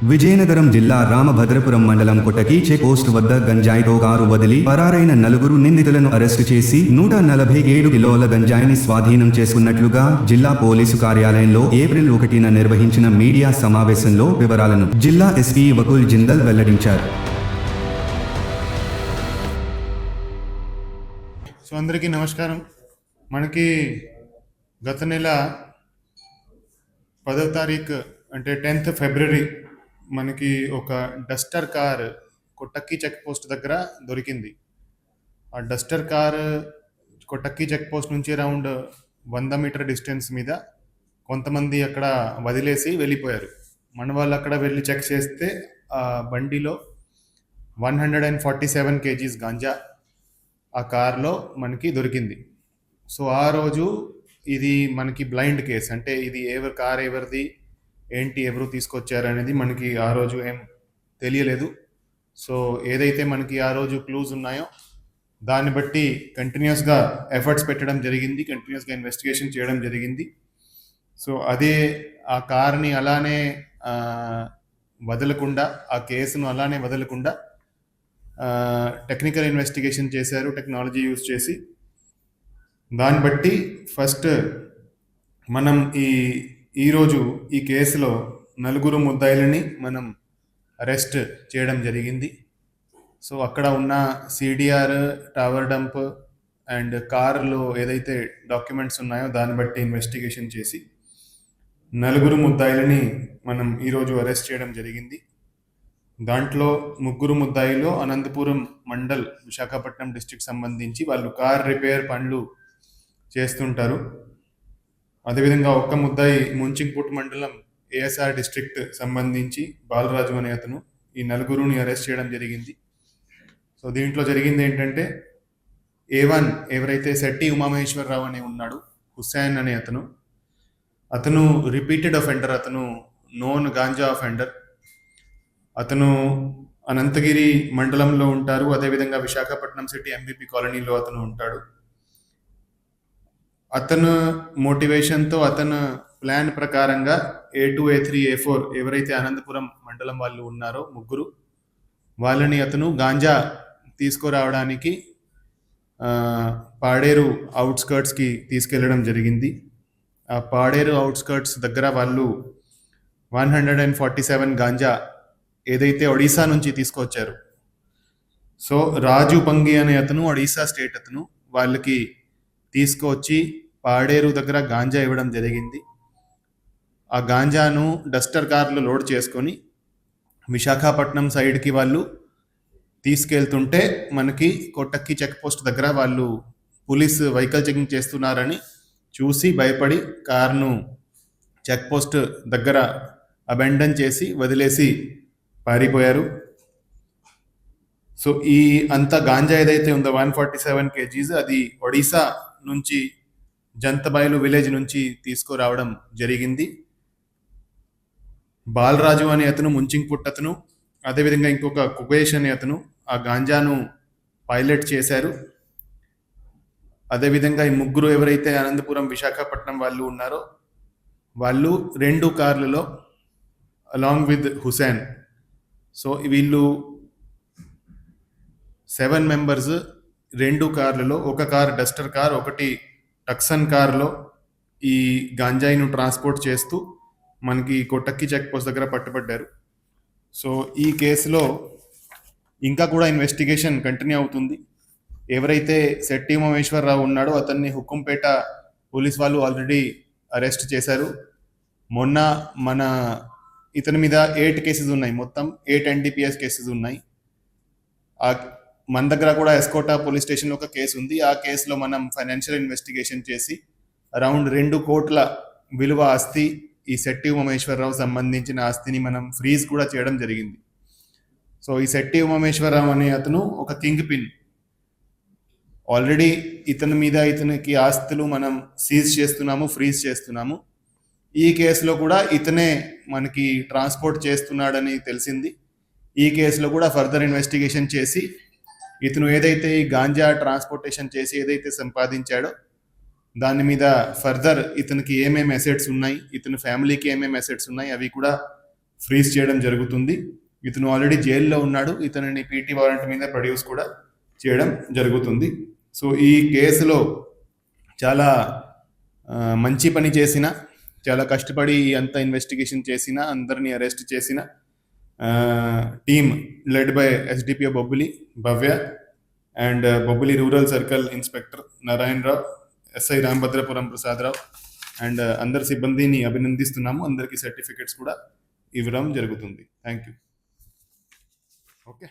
విజయనగరం జిల్లా రామభద్రపురం మండలం కొటకి check post వద్ద గంజాయితో కారు వదిలి పరారైన 4 నిందితులను అరెస్టు చేసి 147 కిలోల గంజాయిని స్వాధీనం చేసుకున్నట్లుగా జిల్లా పోలీసు కార్యాలయంలో ఏప్రిల్ 1న నిర్వహించిన మీడియా సమావేశంలో వివరాలను జిల్లా ఎస్పీ వకుల్ జిందల్ వెల్లడించారు. సో అందరికీ నమస్కారం. మనకి గత నెల 10వ తారీఖు అంటే 10th ఫిబ్రవరి మనకి ఒక డస్టర్ కార్ కొట్టక్కి చెక్ పోస్ట్ దగ్గర దొరికింది. ఆ డస్టర్ కార్ కొట్టక్కి చెక్ పోస్ట్ నుంచి అరౌండ్ 100 మీటర్ డిస్టెన్స్ మీద కొంతమంది అక్కడ వదిలేసి వెళ్ళిపోయారు. మన వాళ్ళు అక్కడ వెళ్ళి చెక్ చేస్తే ఆ బండిలో 147 kgs గాంజా ఆ కార్లో మనకి దొరికింది. సో ఆ రోజు ఇది మనకి బ్లైండ్ కేస్, అంటే ఇది కార్ ఎవరిది ఏంటి ఎవరు తీసుకొచ్చారు అనేది మనకి ఆ రోజు ఏం తెలియలేదు. సో ఏదైతే మనకి ఆ రోజు క్లూజ్ ఉన్నాయో దాన్ని బట్టి కంటిన్యూస్గా ఎఫర్ట్స్ పెట్టడం జరిగింది, కంటిన్యూస్గా ఇన్వెస్టిగేషన్ చేయడం జరిగింది. సో అదే ఆ కార్ని అలానే వదలకుండా, ఆ కేసును అలానే వదలకుండా టెక్నికల్ ఇన్వెస్టిగేషన్ చేశారు టెక్నాలజీ యూజ్ చేసి. దాన్ని బట్టి ఫస్ట్ మనం ఈరోజు ఈ కేసులో 4 ముద్దాయిలని మనం అరెస్ట్ చేయడం జరిగింది. సో అక్కడ ఉన్న సిడిఆర్, టవర్ డంప్ అండ్ కార్లో ఏదైతే డాక్యుమెంట్స్ ఉన్నాయో దాన్ని బట్టి ఇన్వెస్టిగేషన్ చేసి 4 ముద్దాయిలని మనం ఈరోజు అరెస్ట్ చేయడం జరిగింది. దాంట్లో 3 ముద్దాయిలో అనంతపురం మండల్, విశాఖపట్నం డిస్ట్రిక్ట్ సంబంధించి వాళ్ళు కార్ రిపేర్ పనులు చేస్తుంటారు. అదేవిధంగా ఒక్క ముద్దాయి ముంచింగ్పుట్ మండలం ఏఎస్ఆర్ డిస్ట్రిక్ట్ సంబంధించి బాలరాజు అనే అతను. ఈ 4 అరెస్ట్ చేయడం జరిగింది. సో దీంట్లో జరిగింది ఏంటంటే A1 ఎవరైతే శెట్టి ఉమామహేశ్వరరావు అని ఉన్నాడు, హుస్సేన్ అనే అతను రిపీటెడ్ అఫెండర్, అతను నోన్ గాంజా అఫెండర్. అతను అనంతగిరి మండలంలో ఉంటారు, అదేవిధంగా విశాఖపట్నం సిటీ ఎంబీపీ కాలనీలో అతను ఉంటాడు. అతను మోటివేషన్తో, అతను ప్లాన్ ప్రకారంగా A2, A3, A4 ఎవరైతే అనంతపురం మండలం వాళ్ళు ఉన్నారో 3 వాళ్ళని అతను గాంజా తీసుకురావడానికి పాడేరు అవుట్స్కర్ట్స్కి తీసుకెళ్ళడం జరిగింది. ఆ పాడేరు అవుట్స్కర్ట్స్ దగ్గర వాళ్ళు 147 గాంజా ఏదైతే ఒడిశా నుంచి తీసుకొచ్చారు. సో రాజు పంగి అనే అతను ఒడిశా స్టేట్ అతను, వాళ్ళకి తీసుకొచ్చి పాడేరు దగ్గర గాంజా ఇవ్వడం జరిగింది. ఆ గాంజాను డస్టర్ కార్లో లోడ్ చేసుకొని విశాఖపట్నం సైడ్కి వాళ్ళు తీసుకెళ్తుంటే మనకి కొట్టక్కి చెక్ పోస్ట్ దగ్గర వాళ్ళు పోలీస్ వెహికల్ చెకింగ్ చేస్తున్నారని చూసి భయపడి కార్ను చెక్ పోస్ట్ దగ్గర అబెండన్ చేసి వదిలేసి పారిపోయారు. సో ఈ అంత గాంజా ఏదైతే ఉందో 147 kgs అది ఒడిశా నుంచి జంతబైలు విలేజ్ నుంచి తీసుకురావడం జరిగింది. బాలరాజు అనే అతను ముంచింగ్పుట్ అతను, అదేవిధంగా ఇంకొక కుబేష్ అనే అతను ఆ గాంజాను పైలట్ చేశారు. అదేవిధంగా ఈ 3 ఎవరైతే అనంతపురం విశాఖపట్నం వాళ్ళు ఉన్నారో వాళ్ళు 2 కార్లలో అలాంగ్ విత్ హుసేన్. సో వీళ్ళు 7 మెంబర్స్ 2 కార్లలో, ఒక కార్ డస్టర్ కార్, ఒకటి టక్సన్ కార్లో ఈ గాంజాయిను ట్రాన్స్పోర్ట్ చేస్తూ మనకి కొట్టక్కి చెక్ పోస్ట్ దగ్గర పట్టుబడ్డారు. సో ఈ కేసులో ఇంకా కూడా ఇన్వెస్టిగేషన్ కంటిన్యూ అవుతుంది. ఎవరైతే శెట్టి ఉమామహేశ్వరరావు ఉన్నాడో అతన్ని హుకుంపేట పోలీస్ వాళ్ళు ఆల్రెడీ అరెస్ట్ చేశారు. మొన్న ఇతని మీద 8 కేసెస్ ఉన్నాయి, మొత్తం 8 NDPS కేసెస్ ఉన్నాయి. మన దగ్గర కూడా ఎస్కోటా పోలీస్ స్టేషన్లో ఒక కేసు ఉంది. ఆ కేసులో మనం ఫైనాన్షియల్ ఇన్వెస్టిగేషన్ చేసి అరౌండ్ 2 కోట్ల విలువ ఆస్తి, ఈ శెట్టి ఉమామహేశ్వరరావు సంబంధించిన ఆస్తిని మనం ఫ్రీజ్ కూడా చేయడం జరిగింది. సో ఈ శెట్టి ఉమామహేశ్వరరావు అనే అతను ఒక కింగ్ పిన్. ఆల్రెడీ ఇతనికి ఆస్తులు మనం సీజ్ చేస్తున్నాము, ఫ్రీజ్ చేస్తున్నాము. ఈ కేసులో కూడా ఇతనే మనకి ట్రాన్స్పోర్ట్ చేస్తున్నాడని తెలిసింది. ఈ కేసులో కూడా ఫర్దర్ ఇన్వెస్టిగేషన్ చేసి ఇతను ఏదైతే ఈ గాంజా ట్రాన్స్పోర్టేషన్ చేసి ఏదైతే సంపాదించాడో దాని మీద ఫర్దర్ ఇతనికి ఏమేమి అసెట్స్ ఉన్నాయి, ఇతని ఫ్యామిలీకి ఏమేమి అసెట్స్ ఉన్నాయి అవి కూడా ఫ్రీజ్ చేయడం జరుగుతుంది. ఇతను ఆల్రెడీ జైల్లో ఉన్నాడు. ఇతనిని పీటీ వారెంట్ మీద ప్రొడ్యూస్ కూడా చేయడం జరుగుతుంది. సో ఈ కేసులో చాలా మంచి పని చేసిన, చాలా కష్టపడి అంత ఇన్వెస్టిగేషన్ చేసిన, అందరినీ అరెస్ట్ చేసిన team led by SDPO Bobbili Bhavya and Bobbili rural circle inspector Narayana Rao, SI Ramabhadrapuram Prasadarao and అందరి సిబ్బందిని అభినందిస్తున్నాము. అందరికీ సర్టిఫికెట్స్ కూడా ఇవ్వడం జరుగుతుంది. Thank you. ఓకే.